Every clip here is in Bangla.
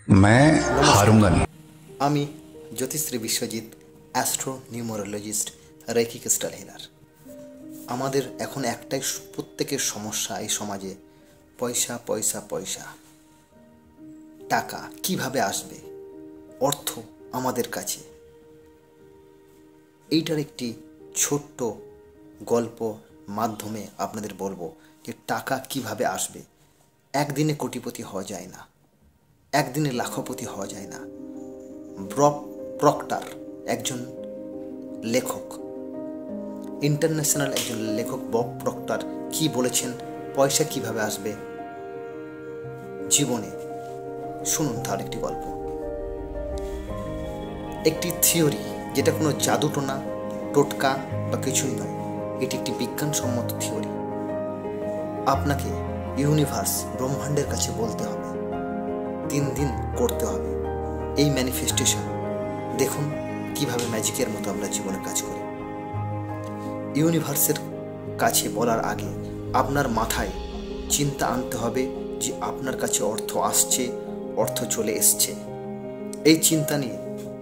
मैं हारूंगा नहीं। আমি Jyotishree Biswajit, astro numerologist, reiki crystal healer. আমাদের এখন একটাই প্রত্যেকের সমস্যা এই সমাজে, পয়সা পয়সা পয়সা। টাকা কিভাবে আসবে, অর্থ আমাদের কাছে। এইটার একটি ছোট্ট গল্প মাধ্যমে আপনাদের বলবো যে টাকা কিভাবে আসবে। একদিনে কোটিপতি হওয়া যায় না, একদিনে লাখপতি হওয়া যায় না। বব প্রক্টর একজন লেখক, ইন্টারন্যাশনাল একজন লেখক বব প্রক্টর কি বলেছেন পয়সা কিভাবে আসবে জীবনে, শুনুন তার একটি গল্প। একটি থিওরি, যেটা কোনো জাদুটোনা টোটকা বা কিছুই নয়, এটি একটি বিজ্ঞানসম্মত থিওরি। আপনাকে ইউনিভার্স ব্রহ্মাণ্ডের কাছে বলতে হবে, 3 দিন করতে হবে এই ম্যানিফেস্টেশন। দেখুন কিভাবে ম্যাজিকের মতো আমরা জীবনে কাজ করি। ইউনিভার্সের কাছে বলার আগে আপনার মাথায় চিন্তা আনতে হবে যে আপনার কাছে অর্থ আসছে, অর্থ চলে এসছে। এই চিন্তা নিয়ে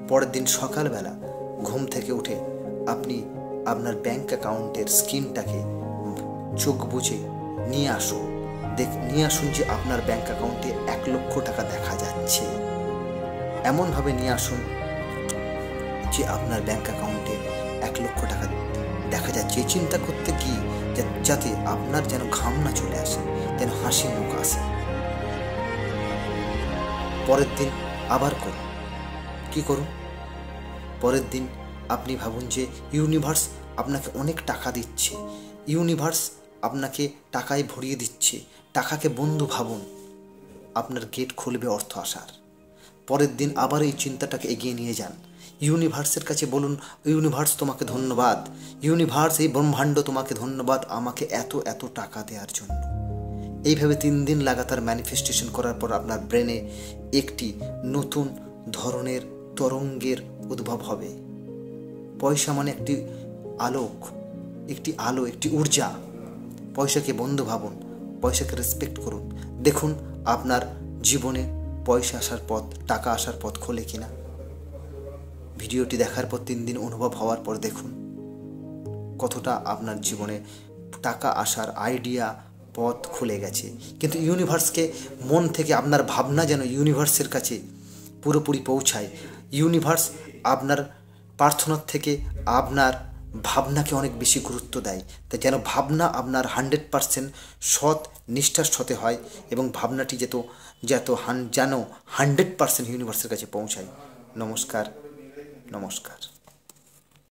পরের দিন সকালবেলা ঘুম থেকে উঠে আপনি আপনার ব্যাংক অ্যাকাউন্টের স্ক্রিনটাকে চোখ বুজে নিয়ে আসুন। নিয়ে আসুন যে আপনার ব্যাংক অ্যাকাউন্টে 1 লক্ষ টাকা দেখা যাচ্ছে। এমনভাবে নিয়ে আসুন যে আপনার ব্যাংক অ্যাকাউন্টে 1 লক্ষ টাকা দেখা যাচ্ছে। এই চিন্তা করতে গিয়ে যাতে আপনার যেন ঘাম না চলে আসে, যেন হাসি মুখ আসে। পরের দিন আবার করুন। কি করুন? পরের দিন আপনি ভাবুন যে ইউনিভার্স আপনাকে অনেক টাকা দিচ্ছে, ইউনিভার্স আপনাকে টাকায় ভরিয়ে দিচ্ছে। টাকাকে বন্ধু ভাবুন, আপনার গেট খুলবে অর্থ আসার। পরের দিন আবার এই চিন্তাটাকে এগিয়ে নিয়ে যান। ইউনিভার্সের কাছে বলুন, ইউনিভার্স তোমাকে ধন্যবাদ, ইউনিভার্স এই ব্রহ্মাণ্ড তোমাকে ধন্যবাদ আমাকে এত এত টাকা দেওয়ার জন্য। এইভাবে 3 দিন লাগাতার ম্যানিফেস্টেশন করার পর আপনার ব্রেনে একটি নতুন ধরনের তরঙ্গের উদ্ভব হবে। পয়সা মানে একটি আলোক, একটি আলো, একটি ঊর্জা। পয়সাকে বন্ধু ভাবুন, পয়সাকে রেসপেক্ট করুন। দেখুন আপনার জীবনে পয়সা আসার পথ, টাকা আসার পথ খোলে কিনা। ভিডিওটি দেখার পর 3 দিন অনুভব হওয়ার পর দেখুন কতটা আপনার জীবনে টাকা আসার আইডিয়া পথ খুলে গেছে। কিন্তু ইউনিভার্সকে মন থেকে আপনার ভাবনা যেন ইউনিভার্সের কাছে পুরোপুরি পৌঁছায়। ইউনিভার্স আপনার প্রার্থনার থেকে আপনার ভাবনাকে অনেক বেশি গুরুত্ব দেয়। তাই যেন ভাবনা আপনার 100% সৎ নিষ্ঠার সাথে হয় এবং ভাবনাটি যেন 100% ইউনিভার্সের কাছে পৌঁছায়। নমস্কার।